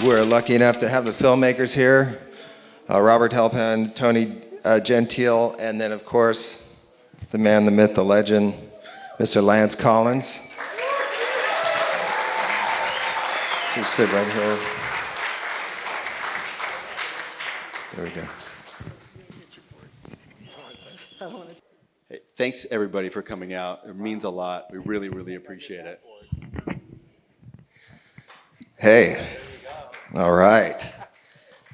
We're lucky enough to have the filmmakers here, Robert Halpin, Tony Gentile, and then of course, the man, the myth, the legend, Mr. Lance Collins. So sit right here. There we go. Hey, thanks everybody for coming out. It means a lot. We really, really appreciate it. Hey, all right.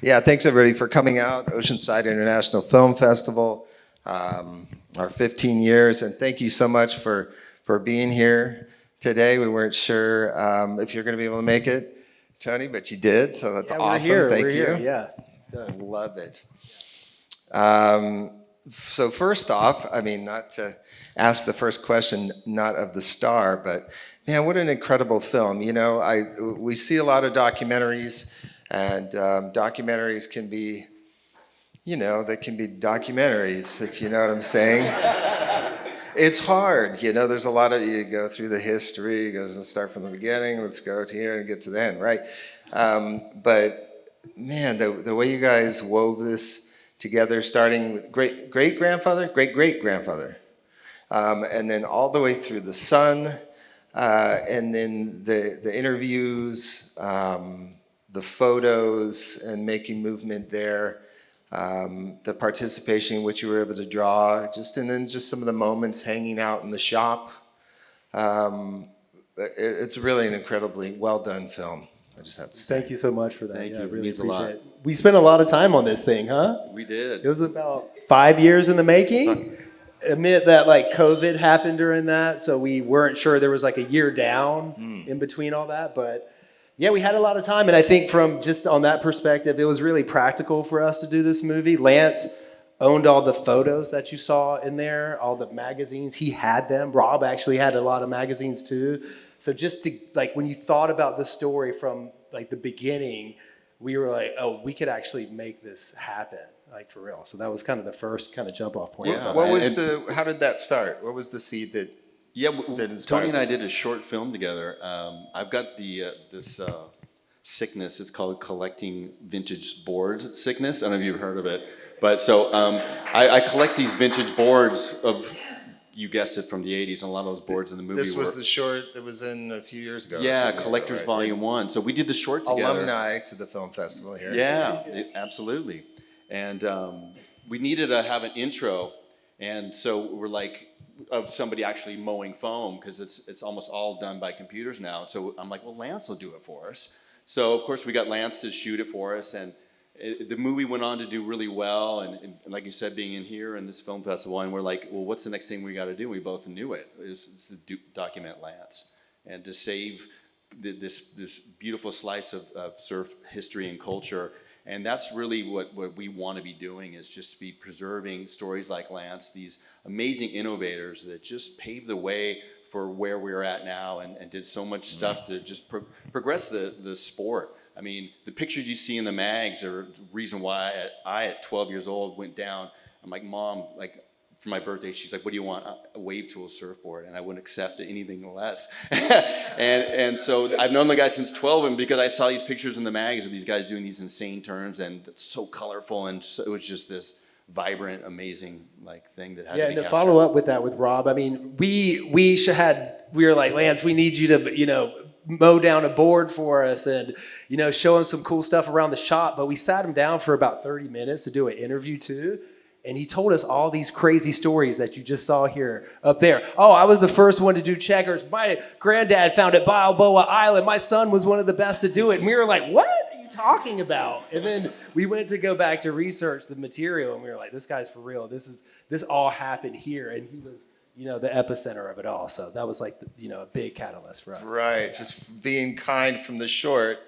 Yeah, thanks everybody for coming out. Oceanside International Film Festival, our 15 years, and thank you so much for being here today. We weren't sure if you're going to be able to make it, Tony, but you did, so that's awesome. We're Thank you. here. Yeah, it's done. Love it. So first off, I mean, not to ask the first question, not of the star, but man, what an incredible film. You know, we see a lot of documentaries, and documentaries can be, you know, they can be documentaries, if you know what I'm saying. It's hard, you know, there's a lot of, you go through the history, let's start from the beginning, let's go to here and get to the end, right? But man, the way you guys wove this together, starting with great-grandfather, and then all the way through the son, and then the interviews, the photos, and making movement there, the participation in which you were able to draw, and then just some of the moments hanging out in the shop. It's really an incredibly well done film. I just have to say. Thank you so much for that. Thank you. I It really means a appreciate lot. it. We spent a lot of time on this thing, huh? We did. It was about 5 years in the making. Admit that like COVID happened during that, so we weren't sure. There was like a year down in between all that, but yeah, we had a lot of time, and I think from just on that perspective, it was really practical for us to do this movie. Lance owned all the photos that you saw in there, all the magazines. He had them. Rob actually had a lot of magazines too. So just to, like, when you thought about the story from like the beginning, we were like, oh, we could actually make this happen, like for real. So that was kind of the first kind of jump off point. Yeah. How did that start? What was the seed that? Yeah, that inspired Tony and I this? did a short film together. I've got this sickness. It's called collecting vintage boards sickness. I don't know if you've heard of it. But so I collect these vintage boards of, you guessed it, from the 80s, and a lot of those boards in the movie This was were, the short that was in a few years ago. yeah, Collectors Volume 1. So we did the short together. Alumni to the film festival here. Yeah, absolutely. And we needed to have an intro, and so we're like, of somebody actually mowing foam, because it's almost all done by computers now. So I'm like, well, Lance will do it for us. So of course we got Lance to shoot it for us, and the movie went on to do really well, and like you said, being in here in this film festival, and we're like, well, what's the next thing we got to do? We both knew it. It's to document Lance and to save this beautiful slice of surf history and culture. And that's really what we want to be doing, is just to be preserving stories like Lance, these amazing innovators that just paved the way for where we're at now, and did so much stuff to just progress the sport. I mean, the pictures you see in the mags are the reason why I at 12 years old, went down. I'm like, Mom, like, for my birthday, she's like, what do you want? A wave tool surfboard. And I wouldn't accept anything less. and so I've known the guy since 12, and because I saw these pictures in the mags of these guys doing these insane turns, and it's so colorful, and so, it was just this vibrant, amazing like thing that had to be Yeah, and to captured. follow up with that with Rob, I mean, we were like, Lance, we need you to, you know, mow down a board for us and, you know, show him some cool stuff around the shop. But we sat him down for about 30 minutes to do an interview too. And he told us all these crazy stories that you just saw here up there. Oh, I was the first one to do checkers. My granddad found it Balboa Island. My son was one of the best to do it. And we were like, what are you talking about? And then we went to go back to research the material, and we were like, this guy's for real. This all happened here. And he was, you know, the epicenter of it all. So that was like, you know, a big catalyst for us. Right, just being kind from the short.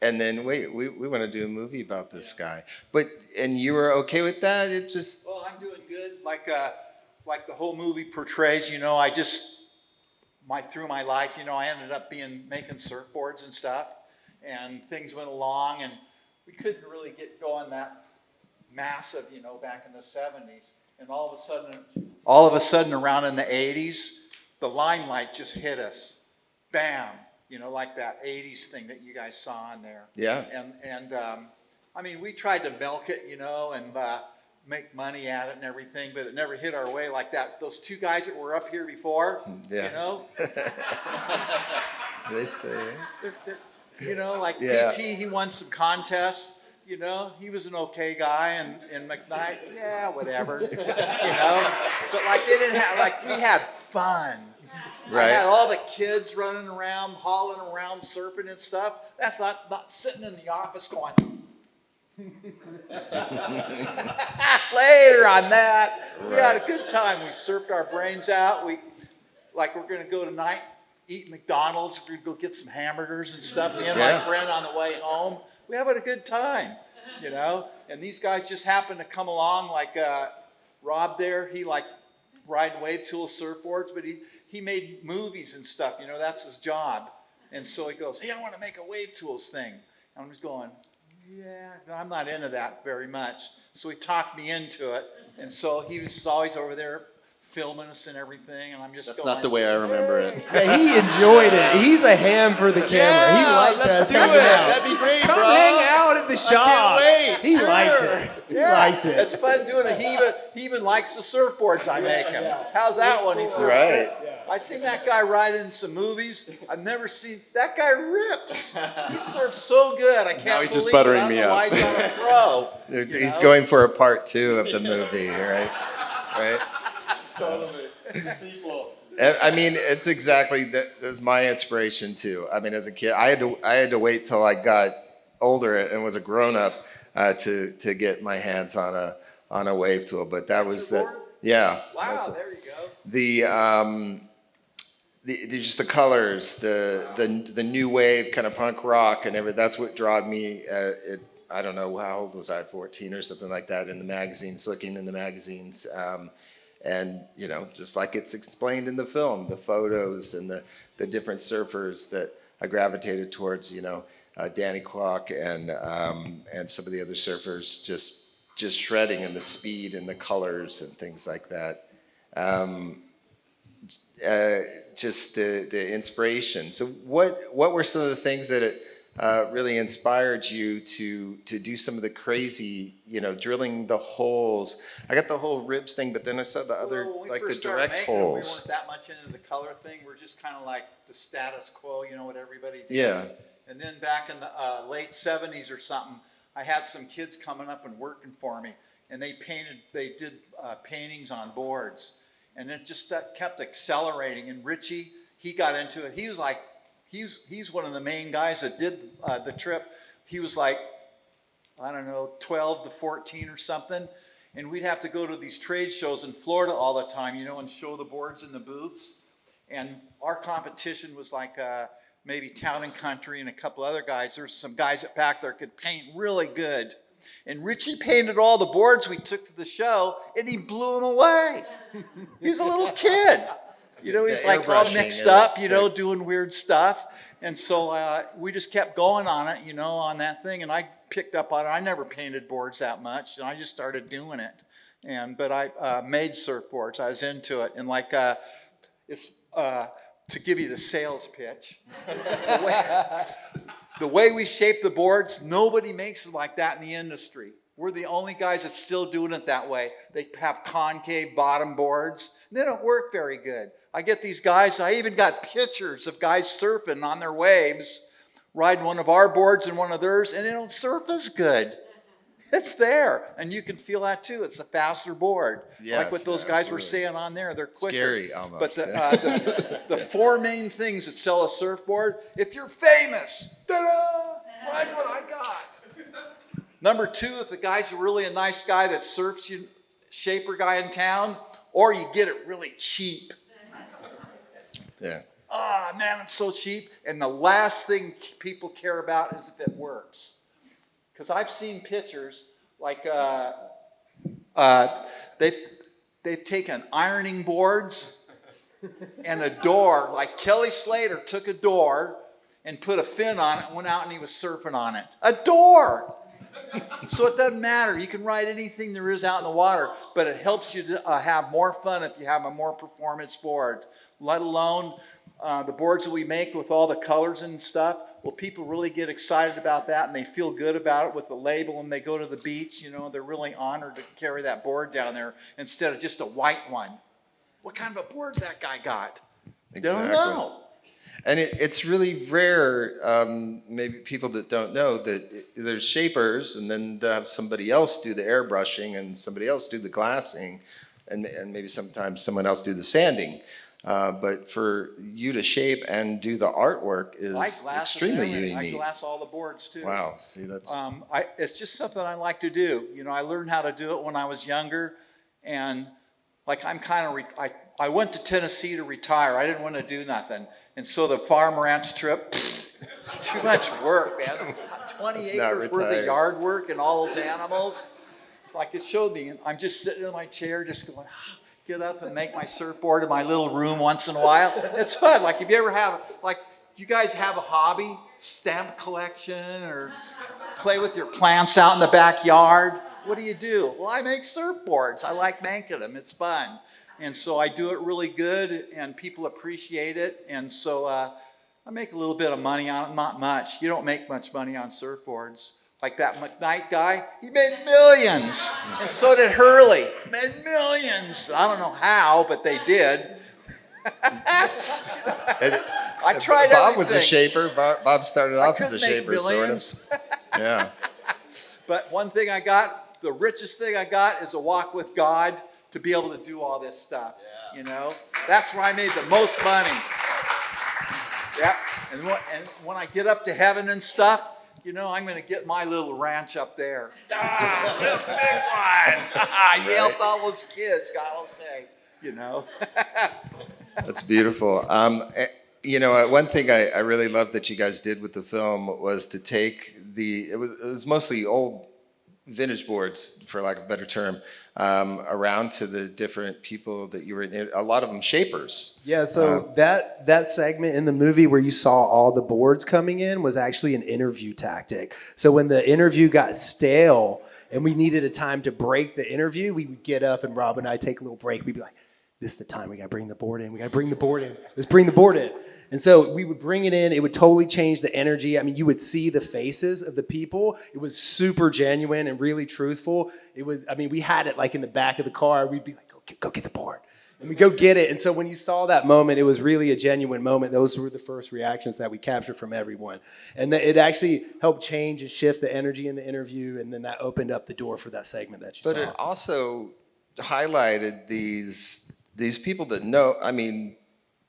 And then, wait, we want to do a movie about this guy. And you were okay with that? It just... Well, I'm doing good. Like the whole movie portrays, you know, through my life, you know, I ended up making surfboards and stuff. And things went along, and we couldn't really get going that massive, you know, back in the 70s. And all of a sudden around in the 80s, the limelight just hit us. Bam. you know, like that 80s thing that you guys saw in there. Yeah. And I mean, we tried to milk it, you know, and make money at it and everything, but it never hit our way like that. Those two guys that were up here before, Yeah. you know, They stay. they're, you know, like Yeah. PT, he won some contests, you know, he was an okay guy, and McKnight, yeah, whatever, you know, but like they didn't have, like we had fun. I Right. had all the kids running around, hauling around, surfing and stuff. That's not sitting in the office going. Later on that, we had a good time. We surfed our brains out. We're going to go tonight, eat McDonald's. We're going to go get some hamburgers and stuff. Me and my friend on the way home. We having a good time, you know. And these guys just happened to come along, like Rob there. He like riding wave tool surfboards, but he made movies and stuff. You know, that's his job. And so he goes, hey, I want to make a wave tools thing. And I'm just going, yeah, I'm not into that very much. So he talked me into it. And so he was always over there filming us and everything. And I'm just That's going. not the way I remember it. Yeah, he enjoyed it. He's a ham for the camera. He liked let's us do it. hanging out. That'd be great, Come bro. hang out at the shop. wait. He Sure. liked it. He liked it. It's fun doing it. He even likes the surfboards I make him. How's that one? He surfs. Right. I seen that guy ride in some movies. I've never seen that guy rips. He surfs so good. I can't Now he's believe just buttering it. I don't me know up. why he's not a pro. He's know? going for a part 2 of the movie, right? Right. Totally. Sequel. I mean, it's exactly that was my inspiration too. I mean, as a kid, I had to wait till I got older and was a grown up to get my hands on a wave tool. But that was your the board? yeah. Wow, there you go. The just the colors, the new wave kind of punk rock and everything. That's what drew me. I don't know how old was I, 14 or something like that, in the magazines, looking in the magazines. And, you know, just like it's explained in the film, the photos and the different surfers that I gravitated towards, you know, Danny Kwok and some of the other surfers just shredding, and the speed and the colors and things like that. Just the inspiration. So what were some of the things that really inspired you to do some of the crazy, you know, drilling the holes? I got the whole ribs thing, but then I saw the other, Well, when we like the first started direct making them, we holes. weren't that much into the color thing. We're just kind of like the status quo, you know, what everybody did. Yeah. And then back in the late 70s or something, I had some kids coming up and working for me, and they did paintings on boards, and it just kept accelerating. And Richie, he got into it. He was like, he's one of the main guys that did the trip. He was like, I don't know, 12 to 14 or something. And we'd have to go to these trade shows in Florida all the time, you know, and show the boards in the booths. And our competition was like maybe Town and Country and a couple other guys. There's some guys at back there could paint really good. And Richie painted all the boards we took to the show, and he blew them away. He's a little kid. You know, he's The like all airbrushing mixed and up, you know, doing weird stuff. And so we just kept going on it, you know, on that thing. And I picked up on it. I never painted boards that much, and I just started doing it. But I made surfboards. I was into it. And like, it's to give you the sales pitch. The way we shape the boards, nobody makes it like that in the industry. We're the only guys that's still doing it that way. They have concave bottom boards, and they don't work very good. I get these guys, I even got pictures of guys surfing on their waves, riding one of our boards and one of theirs, and they don't surf as good. It's there, and you can feel that too. It's a faster board. Yes, like what those guys were absolutely. saying on there, they're quicker. Scary almost. But the 4 main things that sell a surfboard, if you're famous, ta-da, ride what I got. Number 2, if the guy's really a nice guy that surfs you, shaper guy in town, or you get it really cheap. Yeah. Ah, man, it's so cheap. And the last thing people care about is if it works. Because I've seen pictures like they've taken ironing boards and a door, like Kelly Slater took a door and put a fin on it and went out and he was surfing on it. A door! So it doesn't matter. You can ride anything there is out in the water, but it helps you to have more fun if you have a more performance board. Let alone the boards that we make with all the colors and stuff, well, people really get excited about that and they feel good about it with the label, and they go to the beach, you know, they're really honored to carry that board down there instead of just a white one. What kind of a board's that guy got? Exactly. Don't know. And it's really rare, maybe people that don't know, that there's shapers, and then they'll have somebody else do the airbrushing and somebody else do the glassing, and maybe sometimes someone else do the sanding. But for you to shape and do the artwork is I glass extremely everything. unique. I glass all the boards too. Wow, see, that's It's just something I like to do. You know, I learned how to do it when I was younger, and like I'm kind of, I went to Tennessee to retire. I didn't want to do nothing. And so the farm ranch trip, it's too much work, man. 20 That's not acres worth of retired. yard work and all those animals. Like it showed me, and I'm just sitting in my chair just going, get up and make my surfboard in my little room once in a while. It's fun. Like if you ever have, like you guys have a hobby, stamp collection, or play with your plants out in the backyard, what do? Well, I make surfboards. I like making them. It's fun. And so I do it really good, and people appreciate it. And so I make a little bit of money on it, not much. You don't make much money on surfboards. Like that McKnight guy, he made millions. And so did Hurley, made millions. I don't know how, but they did. I tried Bob was a everything. shaper. Bob started I off as a couldn't make shaper, sort of. millions. Yeah. But one thing I got, the richest thing I got is a walk with God to be able to do all this stuff. Yeah. You know, that's where I made the most money. Yep. And when I get up to heaven and stuff, you know, I'm going to get my little ranch up there. Big one. I yelped all those kids, God will say, you know. That's beautiful. You know, one thing I really loved that you guys did with the film was to take it was mostly old vintage boards, for lack of a better term, around to the different people that you were in, a lot of them shapers. Yeah, so that segment in the movie where you saw all the boards coming in was actually an interview tactic. So when the interview got stale and we needed a time to break the interview, we would get up and Rob and I take a little break. We'd be like, this is the time, we gotta bring the board in, let's bring the board in. And so we would bring it in, it would totally change the energy. I mean, you would see the faces of the people. It was super genuine and really truthful. We had it like in the back of the car. We'd be like, go get the board. And we go get it. And so when you saw that moment, it was really a genuine moment. Those were the first reactions that we captured from everyone. And it actually helped change and shift the energy in the interview. And then that opened up the door for that segment that you saw. But it also highlighted these people that know, I mean,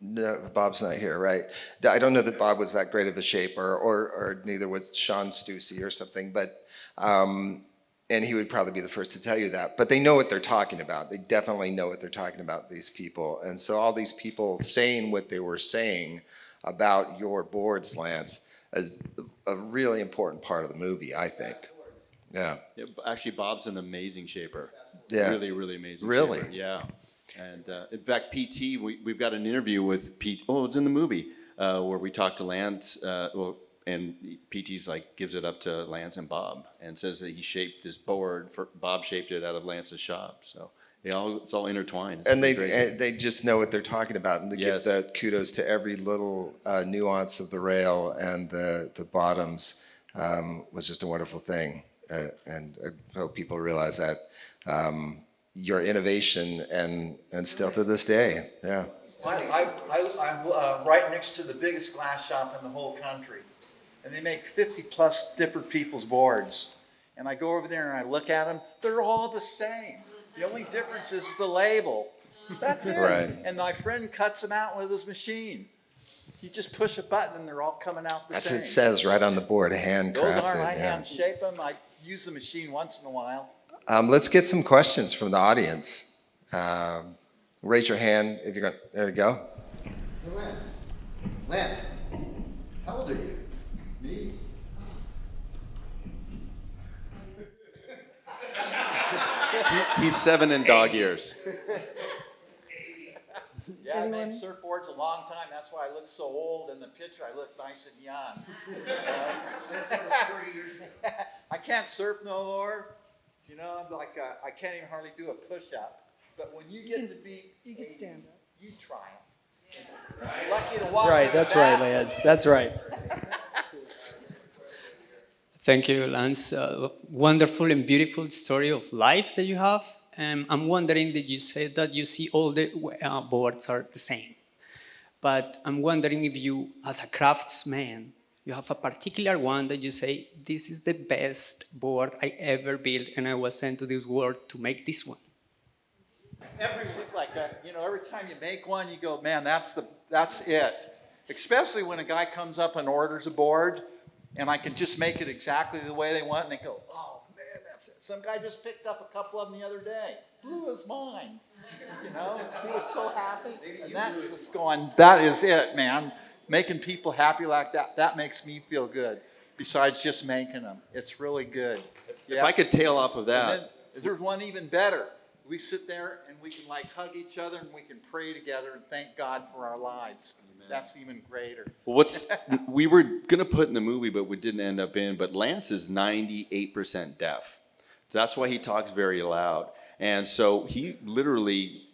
no, Bob's not here, right? I don't know that Bob was that great of a shaper, or neither was Sean Stussy or something, but, and he would probably be the first to tell you that, but they know what they're talking about. They definitely know what they're talking about, these people. And so all these people saying what they were saying about your boards, Lance, is a really important part of the movie, I think. Yeah. Actually, Bob's an amazing shaper. Yeah. Really, really amazing Really? shaper. Yeah. And in fact, PT, we've got an interview with Pete. Oh, it's in the movie where we talked to Lance. And PT's like gives it up to Lance and Bob and says that he shaped this board. Bob shaped it out of Lance's shop. So it's all intertwined. It's And crazy. they just know what they're talking about, and to Yes. give that kudos to every little nuance of the rail and the bottoms was just a wonderful thing. And I hope people realize that. Your innovation and still to this day, yeah. I'm right next to the biggest glass shop in the whole country. And they make 50 plus different people's boards. And I go over there and I look at them, they're all the same. The only difference is the label. That's it. Right. And my friend cuts them out with his machine. You just push a button and they're all coming out the That's same. what it says right on the board, handcrafted. Those aren't, I yeah. hand shape them. I use the machine once in a while. Let's get some questions from the audience. Raise your hand if you're going. There we go. Hey, Lance, how old are you? Me? He's 7 in dog years. Yeah, I made surfboards a long time. That's why I look so old. In the picture, I look nice and young. I can't surf no more. You know, I'm like, I can't even hardly do a push-up. But when you get to be, You can stand up. you try it. Lucky to walk Right, into that's right, that. Lance. That's right. Thank you, Lance. Wonderful and beautiful story of life that you have. I'm wondering that you said that you see all the boards are the same. But I'm wondering if you, as a craftsman, you have a particular one that you say, this is the best board I ever built, and I was sent to this world to make this one. Every time you make one, you go, man, that's it. Especially when a guy comes up and orders a board, and I can just make it exactly the way they want, and they go, oh man, that's it. Some guy just picked up a couple of them the other day, blew his mind. He was so happy, and that's just going, that is it, man. Making people happy like that makes me feel good. Besides just making them, it's really good. If I could tail off of that. And then there's one even better. We sit there and we can hug each other and we can pray together and thank God for our lives. Amen. That's even greater. Well, we were gonna put in the movie, but we didn't end up in. But Lance is 98% deaf, so that's why he talks very loud. And so he literally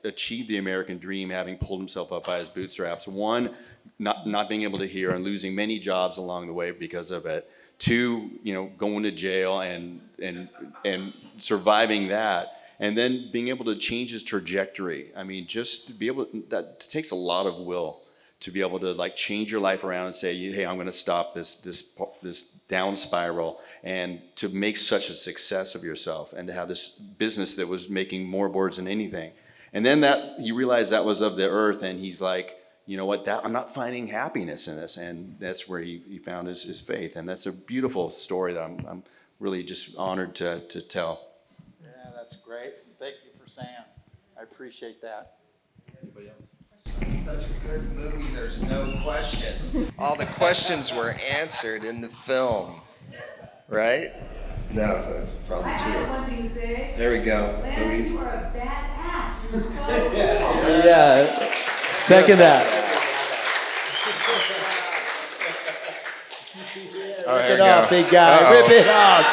achieved the American dream, having pulled himself up by his bootstraps. One, not being able to hear and losing many jobs along the way because of it. Two, going to jail and surviving that. And then being able to change his trajectory. I mean, just to be able that takes a lot of will to be able to change your life around and say, hey, I'm going to stop this down spiral, and to make such a success of yourself, and to have this business that was making more boards than anything. And then he realized that was of the earth, and he's like, you know what, I'm not finding happiness in this, and that's where he found his faith. And that's a beautiful story that I'm really just honored to tell. That's great. Thank you for saying. I appreciate that. Anybody else? Such a good movie, there's no questions. All the questions were answered in the film, right? No, so probably I true. have one thing to say. There we go. Lance, Louise. you are a badass. You're so cool. Yeah. Second that. Oh, Rip here it we off, go. big guy. Uh-oh. Rip it off.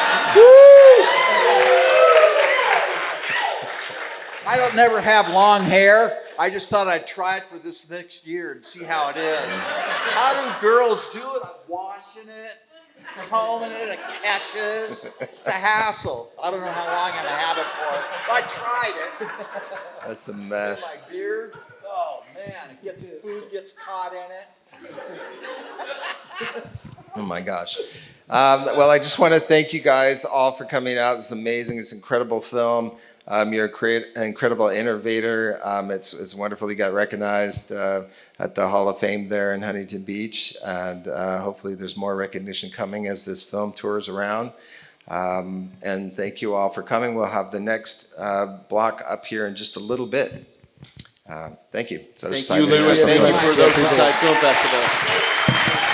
I don't never have long hair. I just thought I'd try it for this next year and see how it is. How do girls do it? I'm washing it, combing it, it catches. It's a hassle. I don't know how long I'm gonna have it for. But I tried it. That's a In mess. my beard. Oh man, food gets caught in it. Oh my gosh. Well, I just want to thank you guys all for coming out. It's amazing. It's an incredible film. You're an incredible innovator. It's wonderful you got recognized at the Hall of Fame there in Huntington Beach. And hopefully there's more recognition coming as this film tours around. And thank you all for coming. We'll have the next block up here in just a little bit. Thank you. So Thank signing you, in. Lewis. Thank you for the Oceanside Film Festival.